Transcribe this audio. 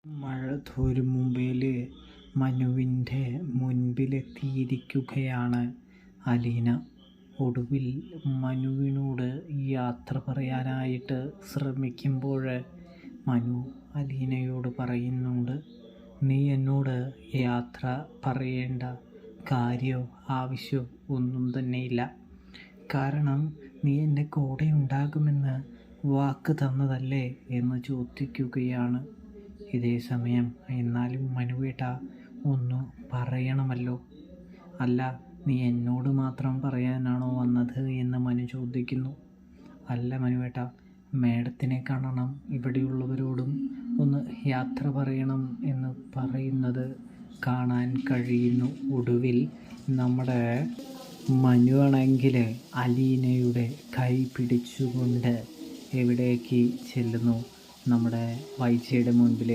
മഴ തോരും മുമ്പേൽ മനുവിൻ്റെ മുൻപിലെത്തിയിരിക്കുകയാണ് അലീന. ഒടുവിൽ മനുവിനോട് യാത്ര പറയാനായിട്ട് ശ്രമിക്കുമ്പോൾ മനു അലീനയോട് പറയുന്നുണ്ട്, നീ എന്നോട് യാത്ര പറയേണ്ട കാര്യമോ ആവശ്യമോ ഒന്നും തന്നെയില്ല. കാരണം നീ എൻ്റെ കൂടെ ഉണ്ടാകുമെന്ന് വാക്ക് തന്നതല്ലേ എന്ന് ചോദിക്കുകയാണ്. ഇതേ സമയം എന്നാലും മനുവേട്ട ഒന്ന് പറയണമല്ലോ. അല്ല, നീ എന്നോട് മാത്രം പറയാനാണോ വന്നത് എന്ന് മനു ചോദിക്കുന്നു. അല്ല മനുവേട്ട, മേഡത്തിനെ കാണണം, ഇവിടെയുള്ളവരോടും ഒന്ന് യാത്ര പറയണം എന്ന് പറയുന്നത് കാണാൻ കഴിയുന്നു. ഒടുവിൽ നമ്മുടെ മനുവാണെങ്കിൽ അലീനയുടെ കൈ പിടിച്ചുകൊണ്ട് എവിടേക്ക് ചെല്ലുന്നു? നമ്മുടെ വൈജയുടെ മുൻപിൽ